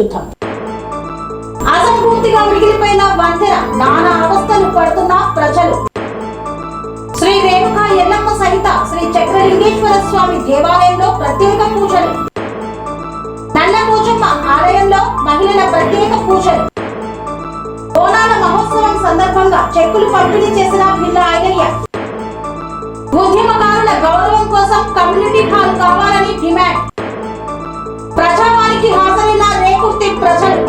చూద్దాం. అసంపూర్తిగా మిగిలిపోయిన వంతెన, నానా అవస్థలు పడుతున్న ప్రజలు. శ్రీ రేణుకా ఎల్లమ్మ సహిత శ్రీ చక్రలింగేశ్వర స్వామి దేవాలయంలో ప్రత్యేక పూజలు. నల్లపోచమ్మ ఆలయంలో మహిళల ప్రత్యేక పూజలు. బోనాల మహోత్సవం సందర్భంగా చెక్కులు పంపిణీ చేసిన పిల్ల ఐలయ్య. ఉద్యమకారుల గౌరవం కోసం కమ్యూనిటీ హాల్ కావాలని డిమాండ్. ప్రజావానికి హాజరైన రేకుర్తి ప్రజలు.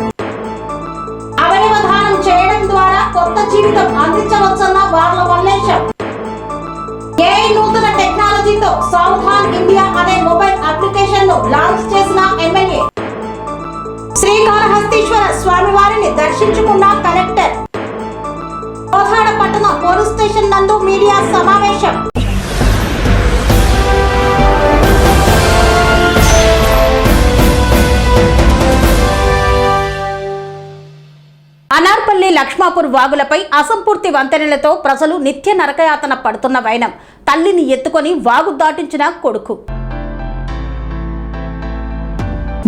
అవయవ దానం చేయడం ద్వారా కొత్త జీవితం అందించవచ్చన్న వార్ల మల్లేశం. ఏఐ నూతన టెక్నాలజీతో సావధాన్ ఇండియా అనే మొబైల్ అప్లికేషన్ ను లాంచ్ చేసిన ఎమ్మెల్యే. శ్రీకాళహస్తీశ్వర స్వామివారిని దర్శించుకున్న కలెక్టర్. కోదాడ పట్టణ పోలీస్ స్టేషన్ నందు మీడియా సమావేశం. అనార్పల్లి లక్ష్మాపూర్ వాగులపై అసంపూర్తి వంతెనలతో ప్రజలు నిత్య నరకయాతన పడుతున్న వైనం. తల్లిని ఎత్తుకొని వాగు దాటించిన కొడుకు.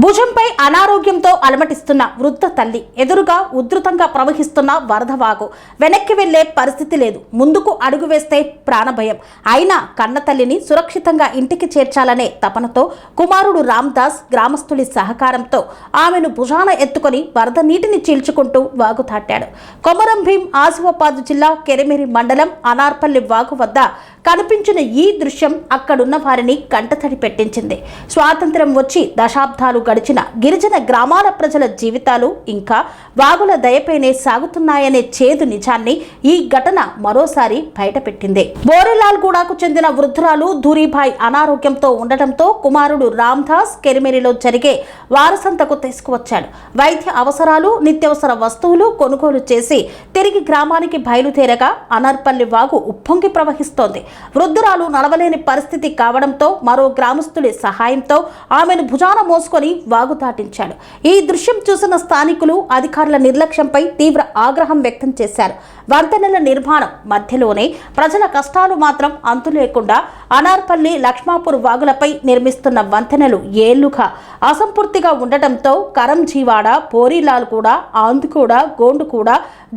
భుజంపై అనారోగ్యంతో అలమటిస్తున్న వృద్ధ తల్లి. ఎదురుగా ఉధృతంగా ప్రవహిస్తున్న వరద వాగు. వెనక్కి వెళ్లే పరిస్థితి లేదు. ముందుకు అడుగు వేస్తే ప్రాణభయం. అయినా కన్న తల్లిని సురక్షితంగా ఇంటికి చేర్చాలనే తపనతో కుమారుడు రామ్దాస్ గ్రామస్తుడి సహకారంతో ఆమెను భుజాన ఎత్తుకొని వరద నీటిని చీల్చుకుంటూ వాగు దాటాడు. కొమరం భీం ఆసిఫాబాద్ జిల్లా కెరిమిరి మండలం అనార్పల్లి వాగు వద్ద కనిపించిన ఈ దృశ్యం అక్కడున్న వారిని కంటతడి పెట్టించింది. స్వాతంత్ర్యం వచ్చి దశాబ్దాలు గడిచిన గిరిజన గ్రామాల ప్రజల జీవితాలు ఇంకా వాగుల దయపైనే సాగుతున్నాయనే చేదు నిజాన్ని ఈ ఘటన మరోసారి బయటపెట్టింది. బోరెలాల్గూడకు చెందిన వృద్ధురాలు ధూరిభాయ్ అనారోగ్యంతో ఉండటంతో కుమారుడు రామ్దాస్ కెరిమెరిలో జరిగే వారసంతకు తీసుకువచ్చాడు. వైద్య అవసరాలు, నిత్యావసర వస్తువులు కొనుగోలు చేసి తిరిగి గ్రామానికి బయలుదేరగా అనార్పల్లి వాగు ఉప్పొంగి ప్రవహిస్తోంది. వృద్ధురాలు నడవలేని పరిస్థితి కావడంతో మరో గ్రామస్తుడి సహాయంతో ఆమెను భుజాన మోసుకొని వాగు దాటించాడు. ఈ దృశ్యం చూసిన స్థానికులు అధికారుల నిర్లక్ష్యంపై తీవ్ర ఆగ్రహం వ్యక్తం చేశారు. వంతెనల నిర్మాణం మధ్యలోనే ప్రజల కష్టాలు మాత్రం అంతు లేకుండా అనార్పల్లి లక్ష్మాపూర్ వాగులపై నిర్మిస్తున్న వంతెనలు ఏళ్లుగా అసంపూర్తిగా ఉండటంతో కరంజీవాడ, బోరీలాల్గూడ, ఆందుగూడ, గోండుగూడ,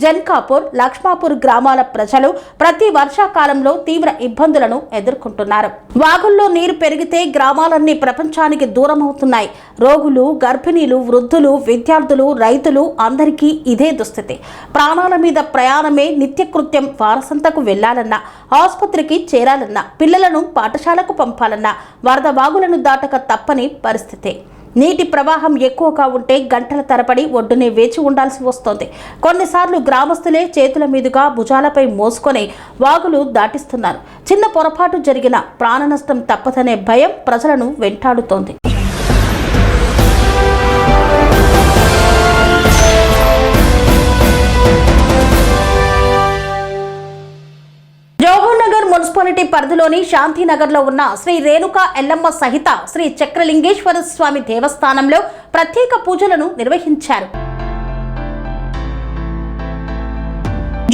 జన్కాపూర్, లక్ష్మాపూర్ గ్రామాల ప్రజలు ప్రతి వర్షాకాలంలో తీవ్ర ఇబ్బందులను ఎదుర్కొంటున్నారు. వాగుల్లో నీరు పెరిగితే గ్రామాలన్నీ ప్రపంచానికి దూరమవుతున్నాయి. రోగులు, గర్భిణీలు, వృద్ధులు, విద్యార్థులు, రైతులు అందరికీ ఇదే దుస్థితి. ప్రాణాల మీద ప్రయాణమే నిత్యకృత్యం. వారసంతకు వెళ్లాలన్నా, ఆసుపత్రికి చేరాలన్నా, పిల్లలను పాఠశాలకు పంపాలన్నా వరద వాగులను దాటక తప్పని పరిస్థితి. నీటి ప్రవాహం ఎక్కువగా ఉంటే గంటల తరబడి ఒడ్డునే వేచి ఉండాల్సి వస్తోంది. కొన్నిసార్లు గ్రామస్తులే చేతుల మీదుగా భుజాలపై మోసుకొని వాగులు దాటిస్తున్నారు. చిన్న పొరపాటు జరిగిన ప్రాణ నష్టం తప్పదనే భయం ప్రజలను వెంటాడుతోంది. మున్సిపాలిటీ పరిధిలోని శాంతినగర్లో ఉన్న శ్రీ రేణుకా ఎల్లమ్మ సహిత శ్రీ చక్రలింగేశ్వర స్వామి దేవస్థానంలో ప్రత్యేక పూజలను నిర్వహించారు.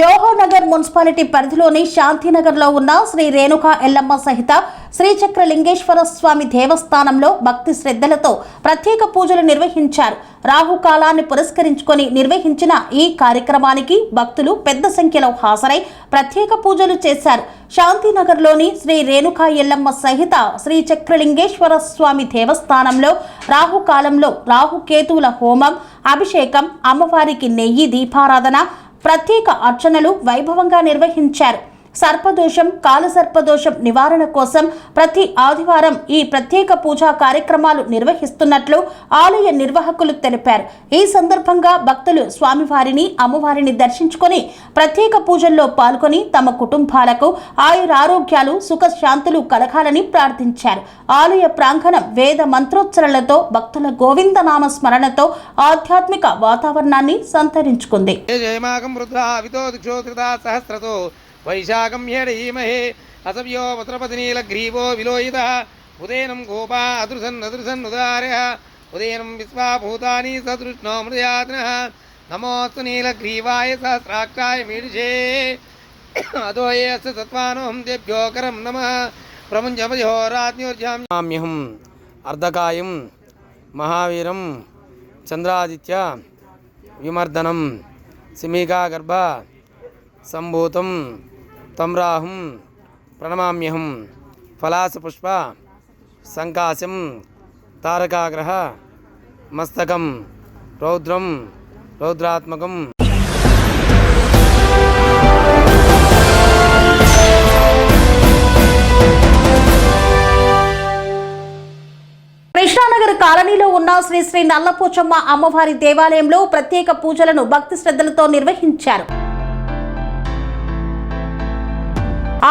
జోహోనగర్ మున్సిపాలిటీ పరిధిలోని శాంతినగర్లో ఉన్న శ్రీ రేణుకా ఎల్లమ్మ సహిత శ్రీ చక్రలింగేశ్వర స్వామి దేవస్థానంలో భక్తి శ్రద్ధలతో ప్రత్యేక పూజలు నిర్వహించారు. రాహుకాలాన్ని పురస్కరించుకొని నిర్వహించిన ఈ కార్యక్రమానికి భక్తులు పెద్ద సంఖ్యలో హాజరై ప్రత్యేక పూజలు చేశారు. శాంతినగర్లోని శ్రీ రేణుకా ఎల్లమ్మ సహిత శ్రీ చక్రలింగేశ్వర స్వామి దేవస్థానంలో రాహుకాలంలో రాహుకేతువుల హోమం, అభిషేకం, అమ్మవారికి నెయ్యి దీపారాధన, ప్రత్యేక అర్చనలు వైభవంగా నిర్వహించారు. సర్పదోషం, కాలసర్పదోషం నివారణ కోసం ప్రతి ఆదివారం ఈ ప్రత్యేక పూజా కార్యక్రమాలు నిర్వహిస్తున్నట్లు ఆలయ నిర్వాహకులు తెలిపారు. ఈ సందర్భంగా భక్తులు స్వామివారిని, అమ్మవారిని దర్శించుకొని ప్రత్యేక పూజల్లో పాల్గొని తమ కుటుంబాలకు ఆయురారోగ్యాలు, సుఖశాంతులు కలగాలని ప్రార్థించారు. ఆలయ ప్రాంగణం వేద మంత్రోచ్చరణలతో, భక్తుల గోవిందనామ స్మరణతో ఆధ్యాత్మిక వాతావరణాన్ని సంతరించుకుంది. వైశాఖం హేడీమహే అసవ్యో వత్రపతినీలగ్రీవో విలోయితః ఉదయనం గోపా అదృసన్నుదార్యః ఉదయనం విశ్వాభూతాని సదృష్ణో మృయాత్నః నమోస్తు నీలగ్రీవాయ సహస్రాక్షాయ మీడుషే అదోయేస్య సత్వానోహం దేభ్యో కరం నమః ప్రముంజమజోరాజ్ఞోర్జామ్యహం అర్ధకాయం మహావీరం చంద్రాదిత్య విమర్దనం సిమికాగర్భ సంభూతం తం రాహుం ప్రణమామ్యహం ఫలాసపుష్ప సంకాశం తారకాగ్రహ మస్తకం రౌద్రం రౌద్రాత్మకం. కృష్ణానగర్ కాలనీలో ఉన్న శ్రీ శ్రీ నల్లపోచమ్మ అమ్మవారి దేవాలయంలో ప్రత్యేక పూజలను భక్తి శ్రద్ధలతో నిర్వహించారు.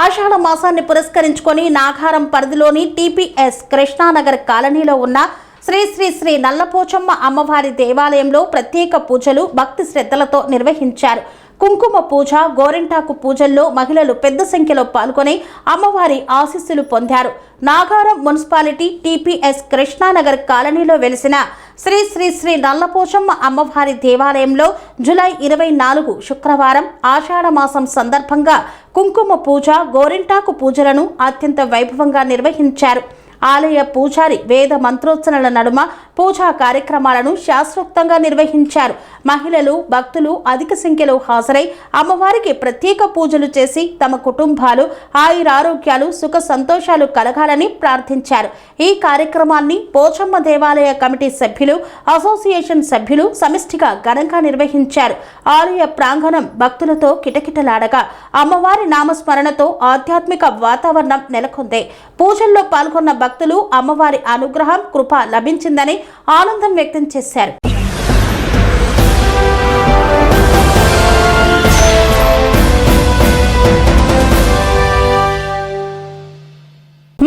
ఆషాఢ మాసాన్ని పురస్కరించుకొని నాగారం పరిధిలోని టీపీఎస్ కృష్ణానగర్ కాలనీలో ఉన్న శ్రీ శ్రీ శ్రీ నల్లపోచమ్మ అమ్మవారి దేవాలయంలో ప్రత్యేక పూజలు భక్తి శ్రద్ధలతో నిర్వహించారు. కుంకుమ పూజ, గోరింటాకు పూజల్లో మహిళలు పెద్ద సంఖ్యలో పాల్గొని అమ్మవారి ఆశీస్సులు పొందారు. నాగారం మున్సిపాలిటీ టీపీఎస్ కృష్ణానగర్ కాలనీలో వెలిసిన శ్రీ శ్రీ శ్రీ నల్లపోచమ్మ అమ్మవారి దేవాలయంలో జూలై 24 శుక్రవారం ఆషాఢ మాసం సందర్భంగా కుంకుమ పూజ, గోరింటాకు పూజలను అత్యంత వైభవంగా నిర్వహించారు. ఆలయ పూజారి వేద మంత్రోచ్చరణల నడుమ పూజా కార్యక్రమాలను శాస్త్రోక్తంగా నిర్వహించారు. మహిళలు, భక్తులు అధిక సంఖ్యలో హాజరై అమ్మవారికి ప్రత్యేక పూజలు చేసి తమ కుటుంబాలు ఆయురారోగ్యాలు, సుఖ సంతోషాలు కలగాలని ప్రార్థించారు. ఈ కార్యక్రమాన్ని పోచమ్మ దేవాలయ కమిటీ సభ్యులు, అసోసియేషన్ సభ్యులు సమిష్టిగా ఘనంగా నిర్వహించారు. ఆలయ ప్రాంగణం భక్తులతో కిటకిటలాడగా అమ్మవారి నామస్మరణతో ఆధ్యాత్మిక వాతావరణం నెలకొంది. పూజల్లో పాల్గొన్న భక్తులు అమ్మవారి అనుగ్రహం, కృప లభించిందని ఆనందం వ్యక్తం చేశారు.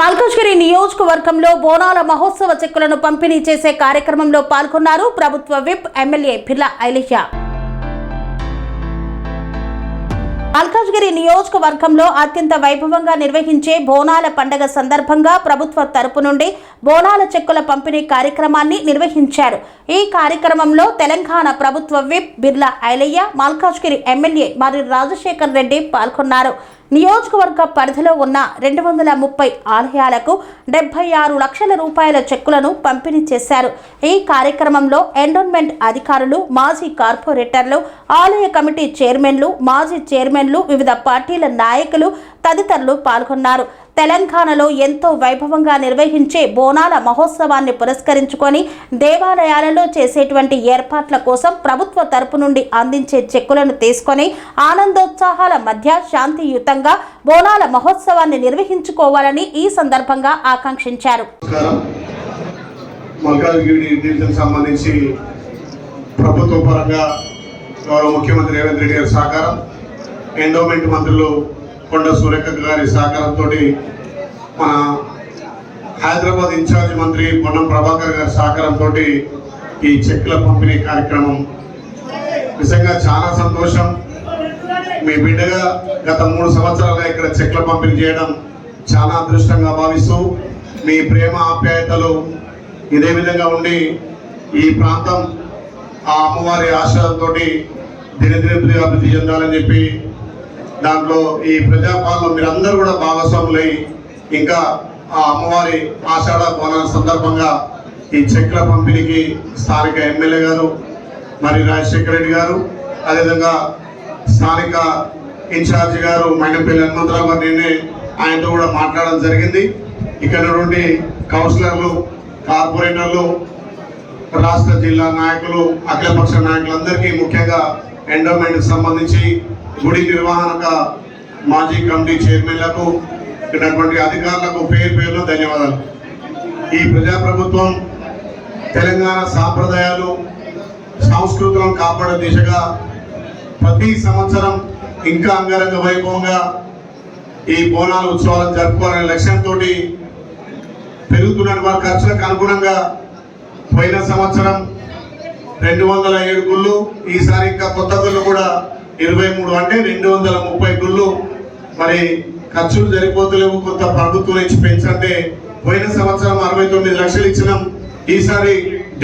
మల్కాజ్గిరి నియోజకవర్గంలో బోనాల మహోత్సవ చెక్కులను పంపిణీ చేసే కార్యక్రమంలో పాల్గొన్నారు ప్రభుత్వ విప్ ఎమ్మెల్యే బిర్లా ఐలయ్య. మల్కాజ్గిరి నియోజకవర్గంలో అత్యంత వైభవంగా నిర్వహించే బోనాల పండుగ సందర్భంగా ప్రభుత్వ తరపు నుండి బోనాల చెక్కుల పంపిణీ కార్యక్రమాన్ని నిర్వహించారు. ఈ కార్యక్రమంలో తెలంగాణ ప్రభుత్వ విప్ బిర్లా ఐలయ్య, మల్కాజ్గిరి ఎమ్మెల్యే మరి రాజశేఖర్ రెడ్డి పాల్గొన్నారు. నియోజకవర్గ పరిధిలో ఉన్న 230 ఆలయాలకు 76 లక్షల రూపాయల చెక్కులను పంపిణీ చేశారు. ఈ కార్యక్రమంలో ఎండోన్మెంట్ అధికారులు, మాజీ కార్పొరేటర్లు, ఆలయ కమిటీ చైర్మన్లు, మాజీ చైర్మన్లు, వివిధ పార్టీల నాయకులు తదితరులు పాల్గొన్నారు. తెలంగాణలో ఎంతో వైభవంగా నిర్వహించే బోనాల మహోత్సవాన్ని పురస్కరించుకొని దేవాలయాలలో చేసేటువంటి ఏర్పాట్ల కోసం ప్రభుత్వ తరపు నుండి అందించే చెక్కులను తీసుకొని ఆనందోత్సాహాల మధ్య శాంతియుతంగా బోనాల మహోత్సవాన్ని నిర్వహించుకోవాలని ఈ సందర్భంగా ఆకాంక్షించారు. సంబంధించి ప్రభుత్వ పరంగా గౌరవ ముఖ్యమంత్రి రేవంత్ రెడ్డి గారి సహకారం, ఎండోమెంట్ మంత్రులు కొండ సురేఖ గారి సహకారంతో, మన హైదరాబాద్ ఇన్ఛార్జ్ మంత్రి పొన్నం ప్రభాకర్ గారి సహకారంతో ఈ చెక్కుల పంపిణీ కార్యక్రమం నిజంగా చాలా సంతోషం. మీ బిడ్డగా గత 3 సంవత్సరాలుగా ఇక్కడ చెక్కుల పంపిణీ చేయడం చాలా అదృష్టంగా భావిస్తూ, మీ ప్రేమ ఆప్యాయతలు ఇదే విధంగా ఉండి ఈ ప్రాంతం ఆ అమ్మవారి ఆశలతో దినదిన అభివృద్ధి చెందాలని చెప్పి, దాంట్లో ఈ ప్రజాపాలన మీరందరూ కూడా భాగస్వాములై ఇంకా ఆ అమ్మవారి ఆషాఢ బోనాల సందర్భంగా ఈ చెక్కుల పంపిణీకి స్థానిక ఎమ్మెల్యే గారు మరి రాజశేఖర రెడ్డి గారు, అదేవిధంగా స్థానిక ఇన్ఛార్జి గారు మైనంపల్లి హనుమంతరావు గారు, నిన్నే ఆయనతో కూడా మాట్లాడడం జరిగింది. ఇక్కడ నుండి కౌన్సిలర్లు, కార్పొరేటర్లు, రాష్ట్ర జిల్లా నాయకులు, అఖిలపక్ష నాయకులందరికీ, ముఖ్యంగా ఎండోమెంట్కి సంబంధించి గుడి నిర్వహణ మాజీ కమిటీ చైర్మన్లకు, ఇటువంటి అధికారులకు పేరు ధన్యవాదాలు. ఈ ప్రజాప్రభుత్వం తెలంగాణ సాంప్రదాయాలు, సంస్కృతులను కాపాడే దిశగా ప్రతి సంవత్సరం ఇంకా అంగరంగ వైభవంగా ఈ బోనాల ఉత్సవాలను జరుపుకోవాలనే లక్ష్యంతో పెరుగుతున్న వారి ఖర్చులకు అనుగుణంగా పోయిన సంవత్సరం 207 గుళ్ళు, ఈసారి ఇంకా కొత్త గుళ్ళు కూడా 23 అంటే 230 గుళ్ళు. మరి ఖర్చులు సరిపోతలేవు, కొంత ప్రభుత్వం నుంచి పెంచంటే పోయిన సంవత్సరం 69 లక్షలు ఇచ్చినాం, ఈసారి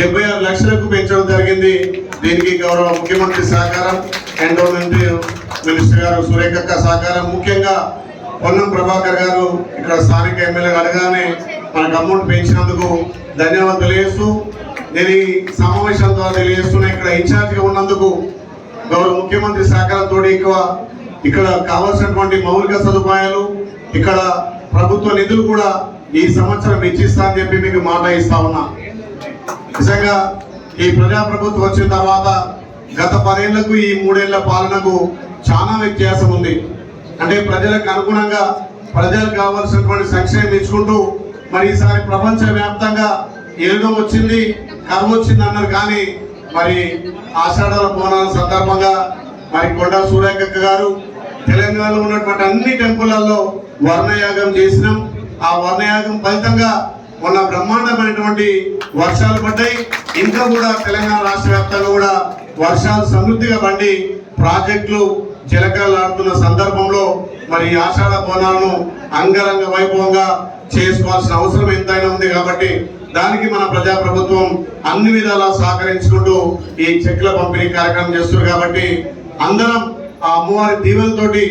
76 లక్షలకు పెంచడం జరిగింది. దీనికి గౌరవ ముఖ్యమంత్రి సహకారం, ఎండోమెంట్ మినిస్టర్ గారు సురేఖక్క సహకారం, ముఖ్యంగా పొన్నం ప్రభాకర్ గారు ఇక్కడ స్థానిక ఎమ్మెల్యే అడగానే మనకు అమౌంట్ పెంచినందుకు ధన్యవాదాలు తెలియజేస్తూ, నేను ఈ సమావేశం ద్వారా తెలియజేస్తున్నా. ఇక్కడ ఇన్ఛార్జిగా ఉన్నందుకు గౌరవ ముఖ్యమంత్రి సహకారంతో ఇక్కడ కావాల్సినటువంటి మౌలిక సదుపాయాలు, ఇక్కడ ప్రభుత్వ నిధులు కూడా ఈ సంవత్సరం ఇచ్చిస్తా అని చెప్పి మీకు మాట ఇస్తా ఉన్నా. నిజంగా ఈ ప్రజాప్రభుత్వం వచ్చిన తర్వాత గత 10 ఏళ్లకు ఈ 3 ఏళ్ల పాలనకు చాలా వ్యత్యాసం ఉంది. అంటే ప్రజలకు అనుగుణంగా ప్రజలకు కావాల్సినటువంటి సంక్షేమం ఇచ్చుకుంటూ మరి ఈసారి ప్రపంచ వ్యాప్తంగా ఎల్డం వచ్చింది, కరువు వచ్చింది అన్నారు. కానీ మరి ఆషాఢాల బోనాల సందర్భంగా మరి కొండా సూర్యకక్క గారు తెలంగాణలో ఉన్నటువంటి అన్ని టెంపుల్లలో వర్ణయాగం చేసినాం. ఆ వర్ణయాగం ఫలితంగా మొన్న బ్రహ్మాండమైనటువంటి వర్షాలు పడ్డాయి. ఇంకా కూడా తెలంగాణ రాష్ట్ర వ్యాప్తంగా కూడా వర్షాలు సమృద్ధిగా పడి ప్రాజెక్టులు జలకలాడుతున్న సందర్భంలో మరి ఆషాఢ బోనాలను అంగరంగ వైభవంగా చేసుకోవాల్సిన అవసరం ఎంతైనా ఉంది. కాబట్టి దానికి మన ప్రజాప్రభుత్వం అన్ని విధాలా సహకరించుకుంటూ ఈ చెక్కుల పంపిణీ కార్యక్రమం చేస్తున్నారు. కాబట్టి అందరం ఆ అమ్మవారి దీవెనతోటి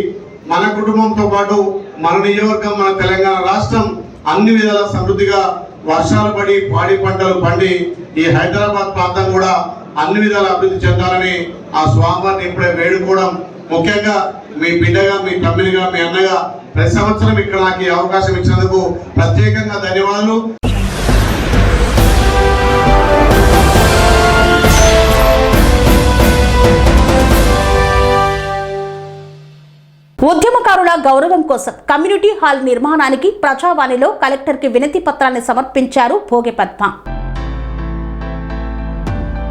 మన కుటుంబంతో పాటు మన నియోజకవర్గం, మన తెలంగాణ రాష్ట్రం అన్ని విధాల సమృద్ధిగా వర్షాలు పడి పాడి పంటలు పండి ఈ హైదరాబాద్ ప్రాంతం కూడా అన్ని విధాల అభివృద్ధి చెందాలని ఆ స్వామివారిని ఇప్పుడే వేడుకోవడం, ముఖ్యంగా మీ బిడ్డగా, మీ తమ్మిడిగా, మీ అన్నగా ప్రతి సంవత్సరం ఇక్కడ నాకు ఈ అవకాశం ఇచ్చినందుకు ప్రత్యేకంగా ధన్యవాదాలు. ఉద్యమకారుల గౌరవం కోసం కమ్యూనిటీ హాల్ నిర్మాణానికి ప్రజావాణిలో కలెక్టర్కి వినతి పత్రాన్ని సమర్పించారు భోగి పద్మ.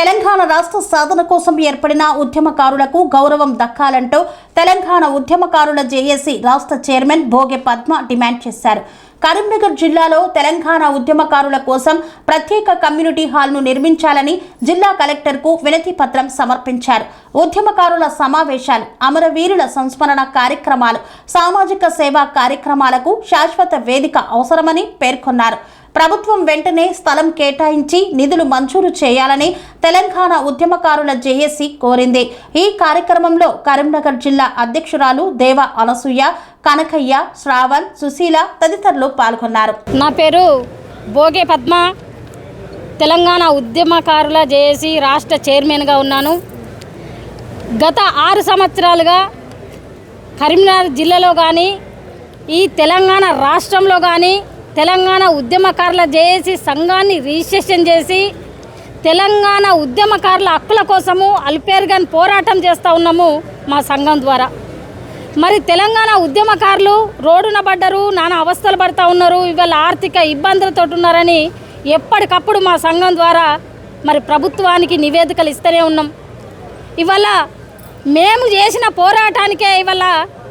తెలంగాణ రాష్ట్ర సాధన కోసం ఏర్పడిన ఉద్యమకారులకు గౌరవం దక్కాలంటూ తెలంగాణ ఉద్యమకారుల జేఏసీ రాష్ట్ర చైర్మన్ భోగి పద్మ డిమాండ్ చేశారు. కరీంనగర్ జిల్లాలో తెలంగాణ ఉద్యమకారుల కోసం ప్రత్యేక కమ్యూనిటీ హాల్ను నిర్మించాలని జిల్లా కలెక్టర్కు వినతి పత్రం సమర్పించారు. ఉద్యమకారుల సమావేశాలు, అమరవీరుల సంస్మరణ కార్యక్రమాలు, సామాజిక సేవా కార్యక్రమాలకు శాశ్వత వేదిక అవసరమని పేర్కొన్నారు. ప్రభుత్వం వెంటనే స్థలం కేటాయించి నిధులు మంజూరు చేయాలని తెలంగాణ ఉద్యమకారుల జేఏసీ కోరింది. ఈ కార్యక్రమంలో కరీంనగర్ జిల్లా అధ్యక్షురాలు దేవ అనసూయ, కనకయ్య, శ్రావణ్, సుశీల తదితరులు పాల్గొన్నారు. నా పేరు భోగి పద్మ, తెలంగాణ ఉద్యమకారుల జేఏసీ రాష్ట్ర చైర్మన్గా ఉన్నాను. గత 6 సంవత్సరాలుగా కరీంనగర్ జిల్లాలో కానీ ఈ తెలంగాణ రాష్ట్రంలో కానీ తెలంగాణ ఉద్యమకారుల జేఏసీ సంఘాన్ని రిజిస్ట్రేషన్ చేసి తెలంగాణ ఉద్యమకారుల హక్కుల కోసము అల్పేరుగాని పోరాటం చేస్తూ ఉన్నాము మా సంఘం ద్వారా. మరి తెలంగాణ ఉద్యమకారులు రోడ్డున పడ్డరు, నానా అవస్థలు పడుతూ ఉన్నారు, ఇవాళ ఆర్థిక ఇబ్బందులతో ఉన్నారని ఎప్పటికప్పుడు మా సంఘం ద్వారా మరి ప్రభుత్వానికి నివేదికలు ఇస్తూనే ఉన్నాం. ఇవాళ మేము చేసిన పోరాటానికే ఇవాళ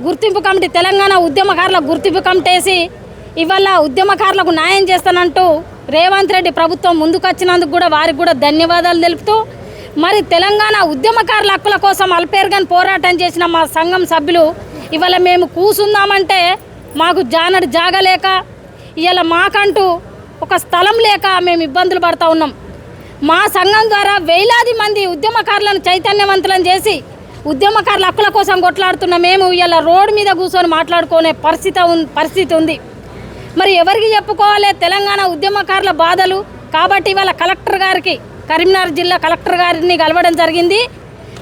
గుర్తింపు కమిటీ, తెలంగాణ ఉద్యమకారుల గుర్తింపు కమిటీ వేసి ఇవాళ ఉద్యమకారులకు న్యాయం చేస్తానంటూ రేవంత్ రెడ్డి ప్రభుత్వం ముందుకొచ్చినందుకు కూడా వారికి కూడా ధన్యవాదాలు తెలుపుతూ, మరి తెలంగాణ ఉద్యమకారుల హక్కుల కోసం అల్పేరుగాని పోరాటం చేసిన మా సంఘం సభ్యులు ఇవాళ మేము కూసుందామంటే మాకు జానడి జాగలేక, ఇవాళ మాకంటూ ఒక స్థలం లేక మేము ఇబ్బందులు పడుతూ ఉన్నాం. మా సంఘం ద్వారా వేలాది మంది ఉద్యమకారులను చైతన్యవంతులను చేసి ఉద్యమకారుల హక్కుల కోసం కొట్లాడుతున్న మేము ఇవాళ రోడ్డు మీద కూర్చొని మాట్లాడుకునే పరిస్థితి ఉంది. మరి ఎవరికి చెప్పుకోవాలి తెలంగాణ ఉద్యమకారుల బాధలు? కాబట్టి ఇవాళ కలెక్టర్ గారికి, కరీంనగర్ జిల్లా కలెక్టర్ గారిని కలవడం జరిగింది.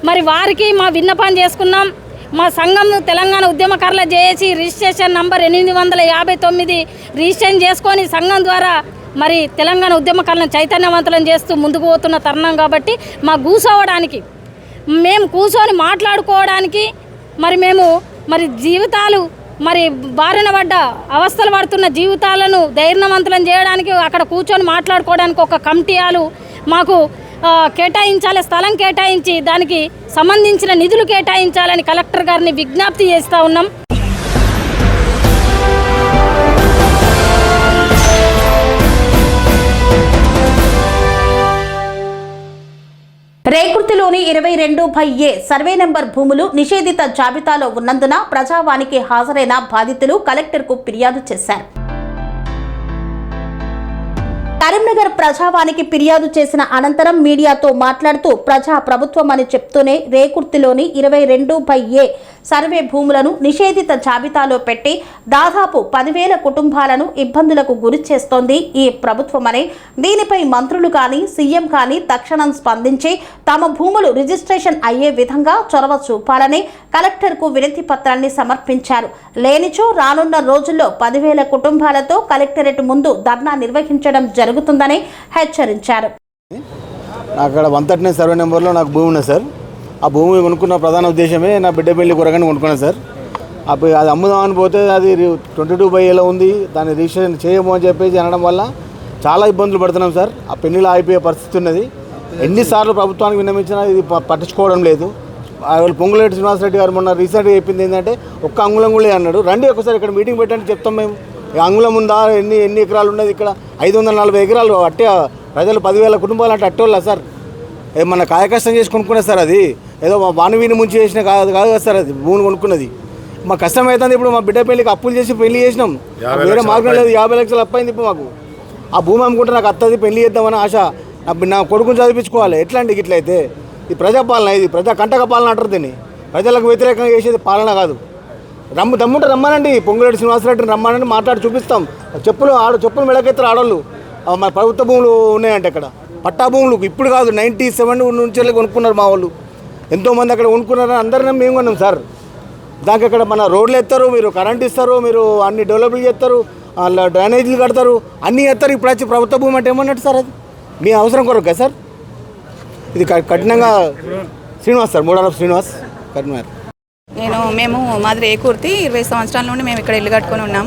మరి వారికి మా విన్నపం చేసుకున్నాం. మా సంఘం తెలంగాణ ఉద్యమకారుల జేఏసీ రిజిస్ట్రేషన్ నంబర్ 859 రిజిస్ట్రేషన్ చేసుకొని సంఘం ద్వారా మరి తెలంగాణ ఉద్యమకారులను చైతన్యవంతులను చేస్తూ ముందుకు పోతున్న తరుణం. కాబట్టి మా కూర్చోవడానికి, మేము కూర్చొని మాట్లాడుకోవడానికి, మేము జీవితాలు మరి బారిన పడ్డ అవస్థలు పడుతున్న జీవితాలను ధైర్యవంతులను చేయడానికి, అక్కడ కూర్చొని మాట్లాడుకోవడానికి ఒక కమిటీ హాలు మాకు కేటాయించాలి, స్థలం కేటాయించి దానికి సంబంధించిన నిధులు కేటాయించాలని కలెక్టర్ గారిని విజ్ఞప్తి చేస్తూ ఉన్నాం. రేకుర్తిలోని 22/A సర్వే నెంబర్ భూములు నిషేధిత జాబితాలో ఉన్నందున ప్రజావానికి హాజరైన బాధితులు కలెక్టర్కు ఫిర్యాదు చేశారు. కరీంనగర్ ప్రజావానికి ఫిర్యాదు చేసిన అనంతరం మీడియాతో మాట్లాడుతూ ప్రజా ప్రభుత్వం అని చెప్తూనే రేకుర్తిలోని 22/A సర్వే భూములను నిషేధిత జాబితాలో పెట్టి దాదాపు 10,000 కుటుంబాలను ఇబ్బందులకు గురి చేస్తోంది ఈ ప్రభుత్వమని, దీనిపై మంత్రులు కానీ సీఎం కానీ తక్షణం స్పందించి తమ భూములు రిజిస్ట్రేషన్ అయ్యే విధంగా చొరవ చూపాలని కలెక్టర్కు వినతి పత్రాన్ని సమర్పించారు. లేనిచో రానున్న రోజుల్లో 10,000 కుటుంబాలతో కలెక్టరేట్ ముందు ధర్నా నిర్వహించడం జరుగుతుందని హెచ్చరించారు. అక్కడ 139 సర్వే నెంబర్లో నాకు భూమి ఉన్నది సార్. ఆ భూమి కొనుక్కున్న ప్రధాన ఉద్దేశమే నా బిడ్డ పెళ్లి కొరగానే కొనుక్కున్నాను సార్. అప్పుడు అది అమ్ముదామని పోతే అది 22/Aలో ఉంది, దాన్ని రిజిస్ట్రేషన్ చేయము అని చెప్పేసి అనడం వల్ల చాలా ఇబ్బందులు పడుతున్నాం సార్. ఆ పెళ్లిలో అయిపోయే పరిస్థితి ఉన్నది. ఎన్నిసార్లు ప్రభుత్వానికి విన్నమించినా ఇది పట్టించుకోవడం లేదు. పొంగులేటి శ్రీనివాసరెడ్డి గారు మొన్న రీసెంట్గా చెప్పింది ఏంటంటే ఒక్క అంగుళం కూడా అన్నాడు. రండి ఒకసారి ఇక్కడ మీటింగ్ పెట్టండి చెప్తాం మేము. అంగుళం ఉందా, ఎన్ని ఎకరాలు ఉన్నది ఇక్కడ? 540 ఎకరాలు అట్టే ప్రజలు 10,000 కుటుంబాలు అంటే అట్టోళ్ళ సార్. మన కాయకష్టం చేసి కొనుక్కునే సార్. అది ఏదో మా బాణవీని ముంచి చేసిన కాదు కదా సార్. అది భూమిని కొనుక్కున్నది మా కష్టం అవుతుంది. ఇప్పుడు మా బిడ్డ పెళ్ళికి అప్పులు చేసి పెళ్లి చేసినాం, వేరే మార్గం లేదు. 50 లక్షలు అప్పైంది ఇప్పుడు మాకు. ఆ భూమి అమ్ముకుంటే నాకు అత్తది పెళ్లి చేద్దామని ఆశ. నా కొడుకుని చదివించుకోవాలి. ఎట్లా అండి ఇట్లయితే? ఇది ప్రజాపాలన, ఇది ప్రజా కంటక పాలన అంటారు దీన్ని. ప్రజలకు వ్యతిరేకంగా చేసేది పాలన కాదు. దమ్ముంటే రమ్మనండి, పొంగులేటి శ్రీనివాసరెడ్డిని రమ్మనండి, మాట్లాడి చూపిస్తాం. చెప్పులు మెడకెత్తారు ఆడోళ్ళు. మన ప్రభుత్వ భూములు ఉన్నాయంటే అక్కడ పట్టా భూములు ఇప్పుడు కాదు 97 నుంచి కొనుక్కున్నారు మా వాళ్ళు. ఎంతోమంది అక్కడ కొనుక్కున్నారని అందరినీ మేము కొన్నాం సార్. దానికి అక్కడ మన రోడ్లు ఎత్తారు, మీరు కరెంట్ ఇస్తారు, మీరు అన్ని డెవలప్లు చేస్తారు, డ్రైనేజీలు కడతారు, అన్నీ చేస్తారు. ఇప్పుడు వచ్చి ప్రభుత్వ భూమి అంటే ఏమన్నట్టు సార్? అది మీ అవసరం కొరకు కదా సార్? ఇది కఠినంగా శ్రీనివాస్ సార్, మూడారపు శ్రీనివాస్ కరీంనగర్. మేము మాది రేకుర్తి. 20 సంవత్సరాల నుండి మేము ఇక్కడ ఇల్లు కట్టుకొని ఉన్నాం.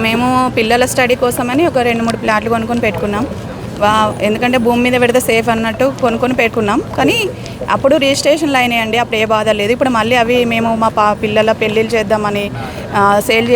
మేము పిల్లల స్టడీ కోసమని ఒక 2-3 ప్లాట్లు కొనుక్కొని పెట్టుకున్నాం. ఎందుకంటే భూమి మీద పెడితే సేఫ్ అన్నట్టు కొనుక్కొని పెట్టుకున్నాం. కానీ అప్పుడు రిజిస్ట్రేషన్లు అయినాయండి, అప్పుడు ఏ బాధ లేదు. ఇప్పుడు మళ్ళీ అవి మేము మా పిల్లల పెళ్ళిళ్ళు చేద్దామని సేల్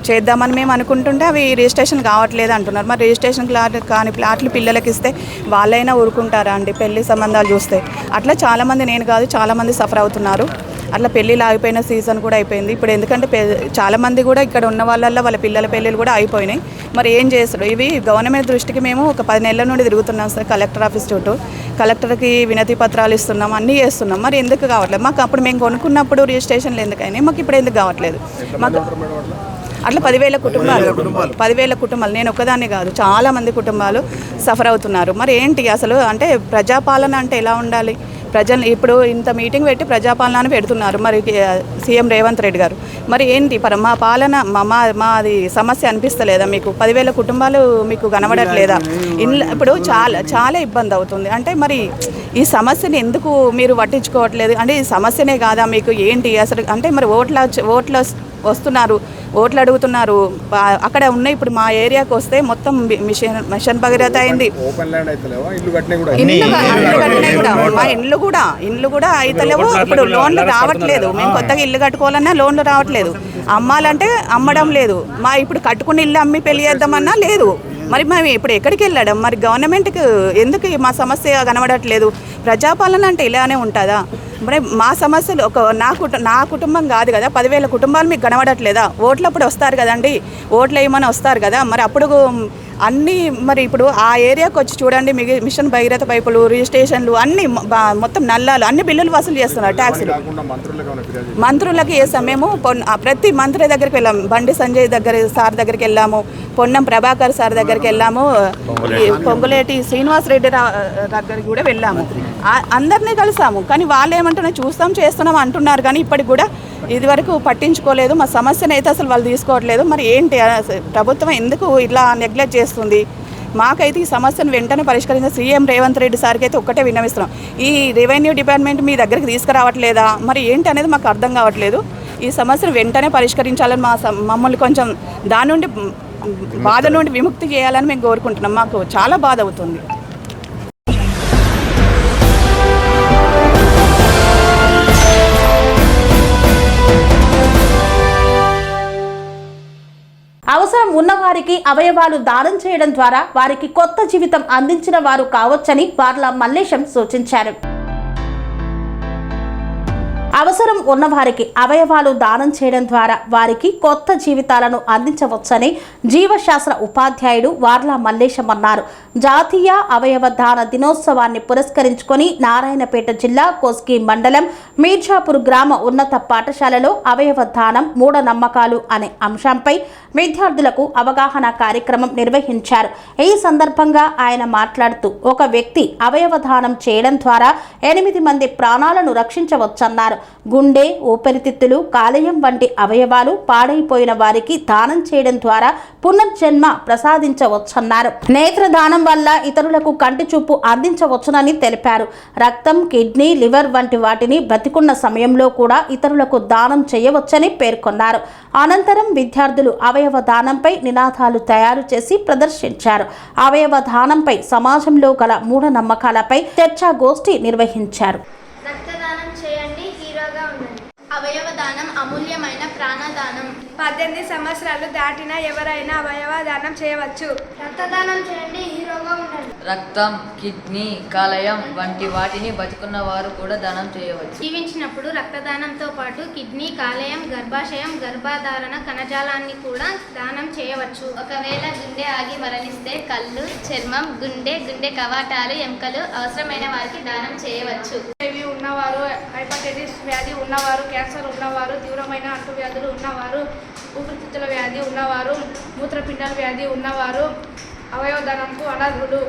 చేద్దామని మేము అనుకుంటుంటే అవి రిజిస్ట్రేషన్ కావట్లేదు అంటున్నారు. మరి రిజిస్ట్రేషన్ కాని ప్లాట్లు పిల్లలకి ఇస్తే వాళ్ళైనా ఊరుకుంటారా అండి పెళ్లి సంబంధాలు చూస్తే? అట్లా చాలామంది, నేను కాదు చాలామంది సఫర్ అవుతున్నారు. అట్లా పెళ్ళిళ్ళు ఆగిపోయిన సీజన్ కూడా అయిపోయింది ఇప్పుడు. ఎందుకంటే చాలామంది కూడా ఇక్కడ ఉన్న వాళ్ళ పిల్లల పెళ్ళిళ్ళు కూడా అయిపోయినాయి. మరి ఏం చేస్తారు? ఇవి గవర్నమెంట్ దృష్టికి మేము ఒక 10 నెలల నుండి తిరుగుతున్నాం సార్. కలెక్టర్ ఆఫీస్ చుట్టూ కలెక్టర్కి వినతి పత్రాలు ఇస్తున్నాం, అన్నీ చేస్తున్నాం. మరి ఎందుకు కావట్లేదు? మాకు అప్పుడు మేము కొనుక్కున్నప్పుడు రిజిస్ట్రేషన్లు ఎందుకైనా, మాకు ఇప్పుడు ఎందుకు కావట్లేదు? మాకు అట్లా 10,000 కుటుంబాలు, నేను ఒక్కదాన్ని కాదు, చాలామంది కుటుంబాలు సఫర్ అవుతున్నారు. మరి ఏంటి అసలు? అంటే ప్రజాపాలన అంటే ఎలా ఉండాలి? ప్రజలు ఇప్పుడు ఇంత మీటింగ్ పెట్టి ప్రజాపాలన అని పెడుతున్నారు మరి సీఎం రేవంత్ రెడ్డి గారు. మరి ఏంటి మా పాలన, మాది సమస్య అనిపిస్తలేదా మీకు? 10,000 కుటుంబాలు మీకు కనబడట్లేదా? ఇప్పుడు చాలా ఇబ్బంది అవుతుంది. అంటే మరి ఈ సమస్యని ఎందుకు మీరు పట్టించుకోవట్లేదు? అంటే ఈ సమస్యనే కాదా మీకు? ఏంటి అసలు? అంటే మరి ఓట్ల వస్తున్నారు, ఓట్లు అడుగుతున్నారు. అక్కడ ఉన్న ఇప్పుడు మా ఏరియాకి వస్తే మొత్తం మిషన్ భగీరథ అయింది. ఇండ్లు కూడా అయితలేవు. ఇప్పుడు లోన్లు రావట్లేదు. మేము కొత్తగా ఇల్లు కట్టుకోవాలన్నా లోన్లు రావట్లేదు. అమ్మాలంటే అమ్మడం లేదు. ఇప్పుడు కట్టుకుని ఇల్లు అమ్మి పెళ్లి చేద్దామన్నా లేదు. మరి మేము ఇప్పుడు ఎక్కడికి వెళ్ళడం? మరి గవర్నమెంట్కి ఎందుకు మా సమస్య కనబడట్లేదు? ప్రజాపాలన అంటే ఇలానే ఉంటుందా? మరి మా సమస్యలు నా కుటుంబం కాదు కదా, 10,000 కుటుంబాలు మీకు కనబడట్లేదా? ఓట్లప్పుడు వస్తారు కదండి, ఓట్లు వేయమని వస్తారు కదా. మరి అప్పుడు అన్నీ మరి ఇప్పుడు ఆ ఏరియాకి వచ్చి చూడండి, మిషన్ భగీరథ పైపులు, రిజిస్ట్రేషన్లు అన్నీ మొత్తం నల్లాలు అన్ని బిల్లులు వసూలు చేస్తున్నారు, ట్యాక్సులు. మంత్రులకి చేస్తాం మేము. ప్రతి మంత్రి దగ్గరికి వెళ్ళాము. బండి సంజయ్ సార్ దగ్గరికి వెళ్ళాము, పొన్నం ప్రభాకర్ సార్ దగ్గరికి వెళ్ళాము, పొంగులేటి శ్రీనివాసరెడ్డి దగ్గరికి కూడా వెళ్ళాము. అందరినీ కలిసాము. కానీ వాళ్ళు ఏమంటున్నారు, చూస్తాం చేస్తున్నాం అంటున్నారు. కానీ ఇప్పటికి కూడా ఇదివరకు పట్టించుకోలేదు. మా సమస్యను అయితే అసలు వాళ్ళు తీసుకోవట్లేదు. మరి ఏంటి ప్రభుత్వం ఎందుకు ఇట్లా నెగ్లెక్ట్ చేస్తుంది? మాకైతే ఈ సమస్యను వెంటనే పరిష్కరించిన సీఎం రేవంత్ రెడ్డి సార్కి అయితే ఒక్కటే విన్నవిస్తున్నాం. ఈ రెవెన్యూ డిపార్ట్మెంట్ మీ దగ్గరికి తీసుకురావట్లేదా? మరి ఏంటి అనేది మాకు అర్థం కావట్లేదు. ఈ సమస్యను వెంటనే పరిష్కరించాలని మమ్మల్ని కొంచెం దాని నుండి బాధ నుండి విముక్తి చేయాలని మేము కోరుకుంటున్నాం. మాకు చాలా బాధ అవుతుంది. అవసరం ఉన్నవారికి అవయవాలు దానం చేయడం ద్వారా వారికి కొత్త జీవితం అందించిన వారు కావచ్చని వార్ల మల్లేశం సూచించారు. అవసరం ఉన్నవారికి అవయవాలు దానం చేయడం ద్వారా వారికి కొత్త జీవితాలను అందించవచ్చని జీవశాస్త్ర ఉపాధ్యాయుడు వార్లా మల్లేశం అన్నారు. జాతీయ అవయవ దాన దినోత్సవాన్ని పురస్కరించుకొని నారాయణపేట జిల్లా కోస్గి మండలం మీర్జాపూర్ గ్రామ ఉన్నత పాఠశాలలో అవయవ దానం మూఢనమ్మకాలు అనే అంశంపై విద్యార్థులకు అవగాహన కార్యక్రమం నిర్వహించారు. ఈ సందర్భంగా ఆయన మాట్లాడుతూ ఒక వ్యక్తి అవయవ దానం చేయడం ద్వారా 8 మంది ప్రాణాలను రక్షించవచ్చన్నారు. గుండె, ఊపిరితిత్తులు, కాలేయం వంటి అవయవాలు పాడైపోయిన వారికి దానం చేయడం ద్వారా పునర్జన్మ ప్రసాదించవచ్చన్నారు. నేత్రదానం వల్ల ఇతరులకు కంటి చూపు అందించవచ్చునని తెలిపారు. రక్తం, కిడ్నీ, లివర్ వంటి వాటిని బ్రతికున్న సమయంలో కూడా ఇతరులకు దానం చేయవచ్చని పేర్కొన్నారు. అనంతరం విద్యార్థులు అవయవ దానంపై నినాదాలు తయారు చేసి ప్రదర్శించారు. అవయవ దానంపై సమాజంలో గల మూఢనమ్మకాలపై చర్చాగోష్ఠి నిర్వహించారు. రక్తదానం చేయండి, హీరోగా ఉండండి. అవయవ దానం అమూల్యమైన ప్రాణదానం. 18 సంవత్సరాలు దాటిన ఎవరైనా అవయవ దానం చేయవచ్చు. రక్తదానం చేయండి, హీరోగా ఉండండి. రక్తం, కిడ్నీ, కాలేయం వంటి వాటిని బతుకున్న వారు కూడా దానం చేయవచ్చు. జీవించినప్పుడు రక్తదానంతో పాటు కిడ్నీ, కాలేయం, గర్భాశయం, గర్భధారణ కణజాలాన్ని కూడా దానం చేయవచ్చు. ఒకవేళ గుండె ఆగి మరణిస్తే కళ్ళు, చర్మం, గుండె కవాటాలు, ఎముకలు అవసరమైన వారికి దానం చేయవచ్చు. ఇవి ఉన్నవారు, హైపటైటిస్ వ్యాధి ఉన్నవారు, క్యాన్సర్ ఉన్నవారు, తీవ్రమైన అంటువ్యాధులు ఉన్నవారు, ఊపిరితిత్తుల వ్యాధి ఉన్నవారు, మూత్రపిండాల వ్యాధి ఉన్నవారు అవయవ దానంకు అనర్హులు.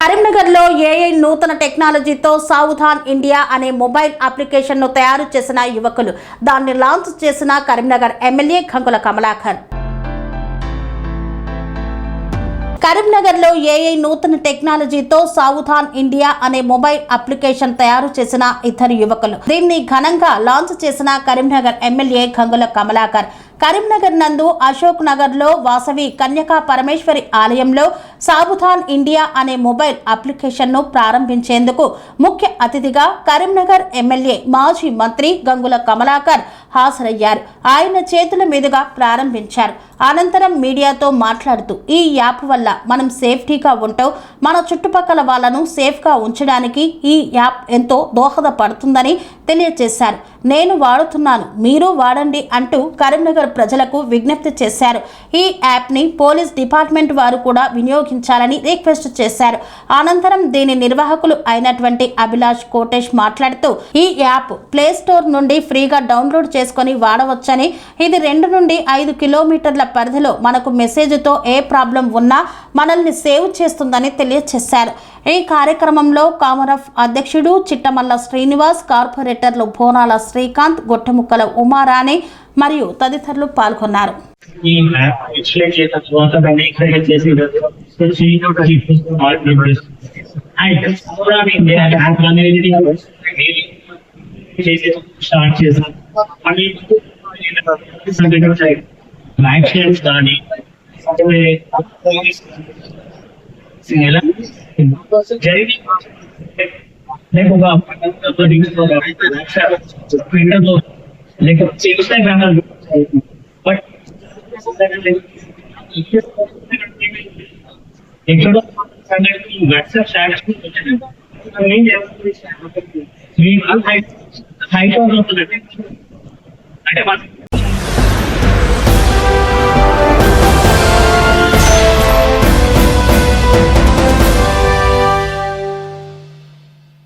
కరీంనగర్లో ఏఐ నూతన టెక్నాలజీతో సావుధాన్ ఇండియా అనే మొబైల్ అప్లికేషన్ను తయారు చేసిన యువకులు. దాన్ని లాంచ్ చేసిన కరీంనగర్ ఎమ్మెల్యే గంగుల కమలాకర్. కరీంనగర్లో ఏఐ నూతన టెక్నాలజీతో సావుధాన్ ఇండియా అనే మొబైల్ అప్లికేషన్ తయారు చేసిన ఇద్దరు యువకులు. దీన్ని ఘనంగా లాంచ్ చేసిన కరీంనగర్ ఎమ్మెల్యే గంగుల కమలాకర్. కరీంనగర్ నందు అశోక్ నగర్లో వాసవి కన్యకా పరమేశ్వరి ఆలయంలో సావుధాన్ ఇండియా అనే మొబైల్ అప్లికేషన్ను ప్రారంభించేందుకు ముఖ్య అతిథిగా కరీంనగర్ ఎమ్మెల్యే మాజీ మంత్రి గంగుల కమలాకర్ హాజరయ్యారు. ఆయన చేతుల మీదుగా ప్రారంభించారు. అనంతరం మీడియాతో మాట్లాడుతూ ఈ యాప్ వల్ల మనం సేఫ్టీగా ఉంటూ మన చుట్టుపక్కల వాళ్లను సేఫ్గా ఉంచడానికి ఈ యాప్ ఎంతో దోహదపడుతుందని తెలియజేశారు. నేను వాడుతున్నాను, మీరు వాడండి అంటూ కరీంనగర్ ప్రజలకు విజ్ఞప్తి చేశారు. ఈ యాప్ని పోలీస్ డిపార్ట్మెంట్ వారు కూడా వినియోగించాలని రిక్వెస్ట్ చేశారు. అనంతరం దీని నిర్వాహకులు అయినటువంటి అభిలాష్ కోటేష్ మాట్లాడుతూ ఈ యాప్ ప్లే స్టోర్ నుండి ఫ్రీగా డౌన్లోడ్ చేసుకొని వాడవచ్చని, ఇది 2 నుండి 5 కిలోమీటర్ల పరిధిలో మనకు మెసేజ్తో ఏ ప్రాబ్లం ఉన్నా మనల్ని సేవ్ చేస్తుందని తెలియజేశారు. ఈ కార్యక్రమంలో కామరఫ్ అధ్యక్షుడు చిట్టమల్ల శ్రీనివాస్, కార్పొరేటర్లు బోనాల శ్రీకాంత్, గొట్టముక్కల ఉమారాణి మరియు తదితరులు పాల్గొన్నారు. ఎక్కడో హైట్ అంటే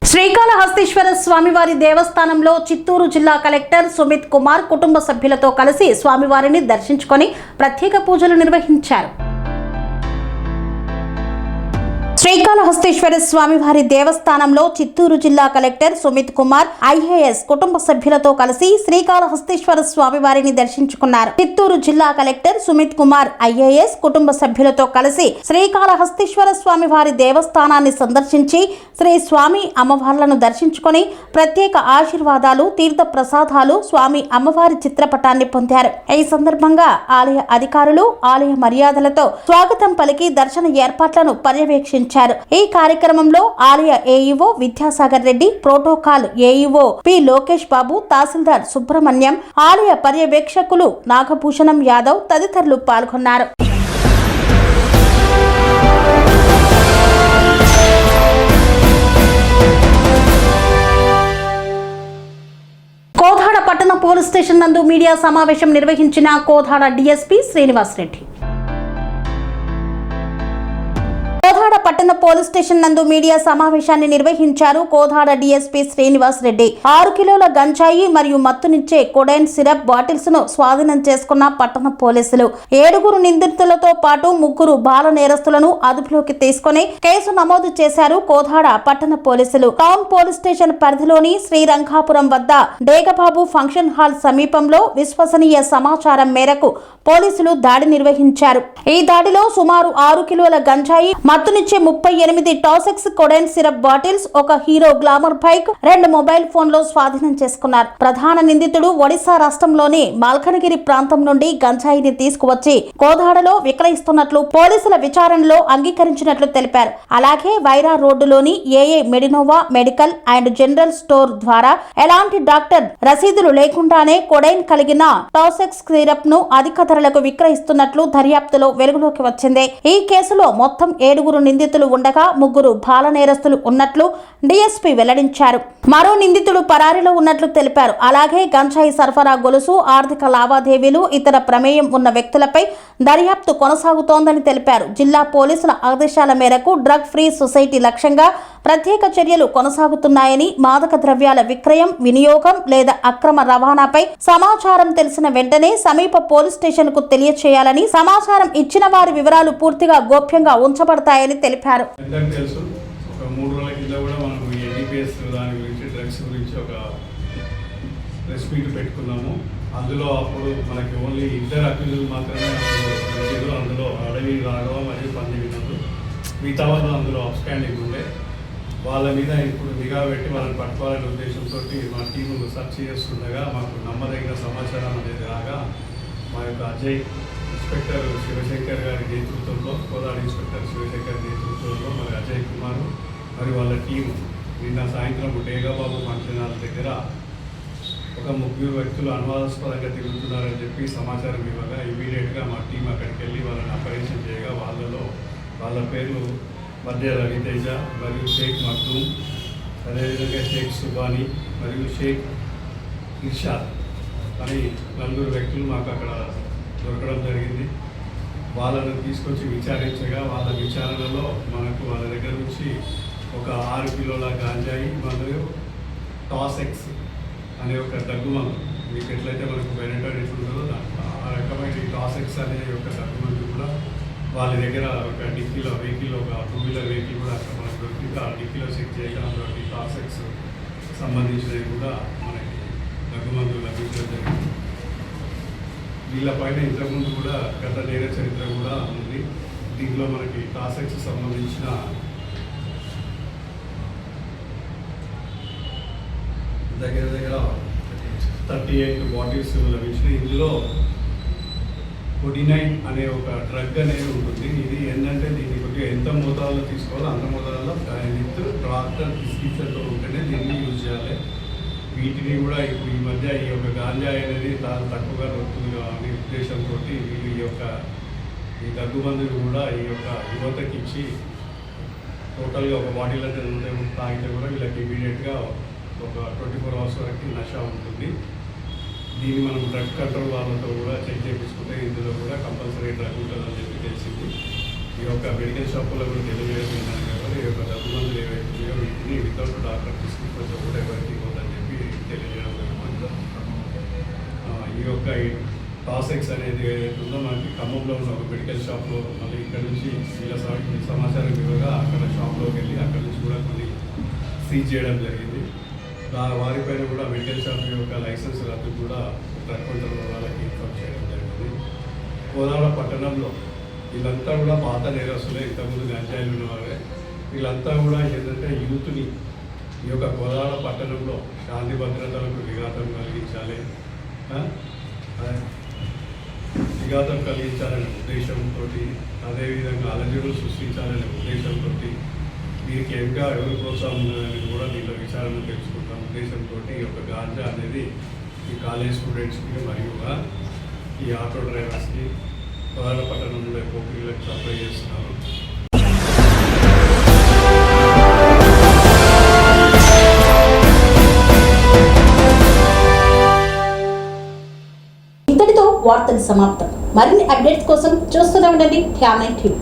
శ్రీకాళహస్తీశ్వర స్వామివారి దేవస్థానంలో చిత్తూరు జిల్లా కలెక్టర్ సుమిత్ కుమార్ కుటుంబ సభ్యులతో కలిసి స్వామివారిని దర్శించుకొని ప్రత్యేక పూజలు నిర్వహించారు. శ్రీకాళహస్తీశ్వర స్వామివారి దేవస్థానంలో చిత్తూరు జిల్లా కలెక్టర్ సుమిత్ కుమార్ ఐఏఎస్ కుటుంబ సభ్యులతో కలిసి శ్రీకాళహస్తీశ్వర స్వామివారిని దర్శించుకున్నారు. చిత్తూరు జిల్లా కలెక్టర్ సుమిత్ కుమార్ ఐఏఎస్ కుటుంబ సభ్యులతో కలిసి శ్రీకాళహస్తీశ్వర స్వామివారి దేవస్థానాన్ని సందర్శించి శ్రీ స్వామి అమ్మవార్లను దర్శించుకొని ప్రత్యేక ఆశీర్వాదాలు, తీర్థ ప్రసాదాలు, స్వామి అమ్మవారి చిత్రపటాన్ని పొందారు. ఈ సందర్భంగా ఆలయ అధికారులు ఆలయ మర్యాదలతో స్వాగతం పలికి దర్శన ఏర్పాట్లను పర్యవేక్షించారు. ఈ కార్యక్రమంలో ఆలయ AEO Vidyasagar Reddy, protocol AEO P Lokesh Babu, tahsildar Subrahmanyam, ఆలయ పర్యవేక్షకులు నాగభూషణం యాదవ్ తదితరులు పాల్గొన్నారు. స్టేషన్ నందు మీడియా సమావేశం నిర్వహించిన కోదాడ డీఎస్పీ శ్రీనివాస్ రెడ్డి. కోదాడ పట్టణ పోలీస్ స్టేషన్ నందు మీడియా సమావేశాన్ని నిర్వహించారు కోదాడ డీఎస్పీ శ్రీనివాస్ రెడ్డి. 6 కిలోల గంజాయి మరియు మత్తునిచ్చే కొడైన్ సిరప్ బాటిల్స్ ను స్వాధీనం చేసుకున్న పట్టణ పోలీసులు 7 నిందితులతో పాటు 3 బాల నేరస్తులను అదుపులోకి తీసుకుని కేసు నమోదు చేశారు కోదాడ పట్టణ పోలీసులు. టౌన్ పోలీస్ స్టేషన్ పరిధిలోని శ్రీరంగాపురం వద్ద డేగబాబు ఫంక్షన్ హాల్ సమీపంలో విశ్వసనీయ సమాచారం మేరకు పోలీసులు దాడి నిర్వహించారు. ఈ దాడిలో సుమారు 6 కిలోల గంజాయి, మత్తునిచ్చే 38 టాసెక్స్ కొడైన్ సిరప్ బాటిల్స్, ఒక హీరో గ్లామర్ బైక్, 2 మొబైల్ ఫోన్లు స్వాధీనం చేసుకున్నారు. ప్రధాన నిందితుడు ఒడిశా రాష్ట్రంలోని మాల్కనగిరి ప్రాంతం నుండి గంజాయిని తీసుకువచ్చి కోదాడలో విక్రయిస్తున్నట్లు పోలీసుల విచారణలో అంగీకరించినట్లు తెలిపారు. అలాగే వైరా రోడ్డులోని ఏఏ Medinova medical and general store ద్వారా ఎలాంటి డాక్టర్ రసీదులు లేకుండానే కొడైన్ కలిగిన టాసెక్స్ సిరప్ ను అధిక ధరలకు విక్రయిస్తున్నట్లు దర్యాప్తులో వెలుగులోకి వచ్చింది. ఈ కేసులో మొత్తం 7 నిందితులు ఉండగా 3 బాల నేరస్తులు ఉన్నట్లు డీఎస్పీ వెల్లడించారు. మరో నిందితుడు పరారీలో ఉన్నట్లు తెలిపారు. అలాగే గంజాయి సరఫరా గొలుసు, ఆర్థిక లావాదేవీలు, ఇతర ప్రమేయం ఉన్న వ్యక్తులపై దర్యాప్తు కొనసాగుతోందని తెలిపారు. జిల్లా పోలీసుల ఆదేశాల మేరకు డ్రగ్ ఫ్రీ సొసైటీ లక్ష్యంగా ప్రత్యేక చర్యలు కొనసాగుతున్నాయని, మాదక ద్రవ్యాల విక్రయం, వినియోగం లేదా అక్రమ రవాణాపై సమాచారం తెలిసిన వెంటనే సమీప పోలీస్ స్టేషన్ కు తెలియచేయాలని, సమాచారం ఇచ్చిన వారి వివరాలు పూర్తిగా గోప్యంగా ఉంచబడతాయని తెలిపారు. 3 రోజుల కింద కూడా మనకు ఎన్డీపీఎస్ దాని గురించి డ్రగ్స్ గురించి ఒక ప్రెస్ మీట్ పెట్టుకున్నాము. అందులో అప్పుడు మనకి ఓన్లీ 2 అక్యూజులు మాత్రమే అందులో అడవి రాఘవ మరియు పంది వినోద్, మిగతా వాళ్ళు అందులో అప్స్టాండింగ్ ఉండే. వాళ్ళ మీద ఇప్పుడు నిఘా పెట్టి వాళ్ళని పట్టుకోవాలనే ఉద్దేశంతో మా టీము సెర్చ్ చేస్తుండగా మాకు నమ్మదగిన సమాచారం అనేది రాగా మా యొక్క అజయ్ ఇన్స్పెక్టర్ శివశంకర్ గారి నేతృత్వంలో, కోదాడ ఇన్స్పెక్టర్ శివశంకర్ నేతృత్వంలో మరి అజయ్ కుమార్ మరి వాళ్ళ టీము నిన్న సాయంత్రం డేగాబాబు ఫంక్షన్ హాల్ దగ్గర ఒక 3 వ్యక్తులు అనుమానాస్పదంగా తిరుగుతున్నారని చెప్పి సమాచారం ఇవ్వగా ఇమీడియట్గా మా టీం అక్కడికి వెళ్ళి వాళ్ళని అపరేషన్ చేయగా వాళ్ళ పేర్లు మధ్య రవితేజ మరియు షేక్ మక్దూమ్, అదేవిధంగా షేక్ సుబానీ మరియు షేక్ ఇర్షాద్ అని 4 వ్యక్తులు మాకు అక్కడ దొరకడం జరిగింది. వాళ్ళను తీసుకొచ్చి విచారించగా వాళ్ళ విచారణలో మనకు వాళ్ళ దగ్గర నుంచి ఒక 6 కిలోల గాంజాయి మరియు టాసెక్స్ అనే ఒక దగ్గు మందు, మీకు ఎట్లయితే మనకు బెనెటోన్ ఎట్లుంటుందో ఆ రకమైన టాసెక్స్ అనే ఒక దగ్గు మందు కూడా వాళ్ళ దగ్గర ఒక డిక్కీలో వెహికల్, ఒక 2 వీలర్ వెహికల్ కూడా అక్కడ మనకు దొరికింది. ఆ డిక్కీలో చెక్ చేయగా అందులో టాసెక్స్ సంబంధించినవి కూడా మనకి దగ్గు మందు లభించడం జరిగింది. వీళ్ళపైన ఇంతకుముందు కూడా గత నేర చరిత్ర కూడా ఉంది. దీంట్లో మనకి టాసెక్స్ సంబంధించిన దగ్గర 38 బాటిల్స్ లభించినాయి. ఇందులో కొడినైన్ అనే ఒక డ్రగ్ అనేది ఉంటుంది. ఇది ఏంటంటే దీన్ని కొద్దిగా ఎంత మోతాదులో తీసుకోవాలో అంత మోతాదులో విత్ డాక్టర్ ప్రిస్క్రిప్షన్తో ఉంటేనే దీన్ని యూజ్ చేయాలి. వీటిని కూడా ఇప్పుడు ఈ మధ్య ఈ యొక్క గాంజాయి అనేది చాలా తక్కువగా దొరుకుతుంది అనే ఉద్దేశంతో వీళ్ళు ఈ దగ్గు మందులు కూడా ఈ యొక్క యువతకి ఇచ్చి టోటల్గా ఒక బాటిల్ అయితే తాగితే కూడా వీళ్ళకి ఇమీడియట్గా ఒక 24 అవర్స్ వరకు నష ఉంటుంది. దీన్ని మనం డ్రగ్ కంట్రోల్ వాళ్ళతో కూడా చెక్ చేయించుకుంటే ఇందులో కూడా కంపల్సరీ డ్రగ్ ఉంటుందని చెప్పి తెలిసింది. ఈ యొక్క మెడికల్ షాపులో కూడా తెలియజేయడం ఏంటంటే ఈ యొక్క దగ్గు మందులు ఏవైతే ఉన్నాయో వీటిని వితౌట్ డాక్టర్ ప్రిస్క్రిప్షన్తో కూడా ఎవరికి ఇవ్వదని చెప్పి తెలియజేయడం జరుగుతుంది. ఈ యొక్క టాసెక్స్ అనేది ఏదైతే ఉందో మనకి ఖమ్మంలో ఉన్న ఒక మెడికల్ షాప్లో మళ్ళీ ఇక్కడ నుంచి వీళ్ళ సమాచారం ఇవ్వగా అక్కడ షాప్లోకి వెళ్ళి అక్కడ నుంచి కూడా కొన్ని సీజ్ చేయడం జరిగింది. వారిపైన కూడా మెడికల్ షాప్ యొక్క లైసెన్స్ రద్దు కూడా డ్రగ్ కంట్రోల్ వాళ్ళకి ఇన్ఫార్మ్ చేయడం జరిగింది. కోదాడ పట్టణంలో వీళ్ళంతా కూడా పాత నేరస్తులే, ఇంతకుముందు గంజాయిలు ఉన్నవారే. వీళ్ళంతా కూడా ఏంటంటే యూత్ని ఈ యొక్క కోదాడ పట్టణంలో శాంతి భద్రతలకు విఘాతం కలిగించాలనే ఉద్దేశంతో, అదేవిధంగా అలజడులు సృష్టించాలనే ఉద్దేశంతో, దీనికి ఇంకా ఎవరు ప్రోత్సాహం ఉన్నదని కూడా దీంట్లో విచారణ తెలుసుకుంటాం ఉద్దేశంతో ఈ యొక్క గాంజా అనేది ఈ కాలేజ్ స్టూడెంట్స్కి మరియు ఈ ఆటో డ్రైవర్స్కి కోదాడ పట్టణంలో పోకిరీలకు సప్లై చేస్తున్నారు. ఇంతటితో సమాప్తం. మరిన్ని అప్డేట్స్ కోసం చూస్తూనే ఉండండి ధ్యాన్ టీవీ.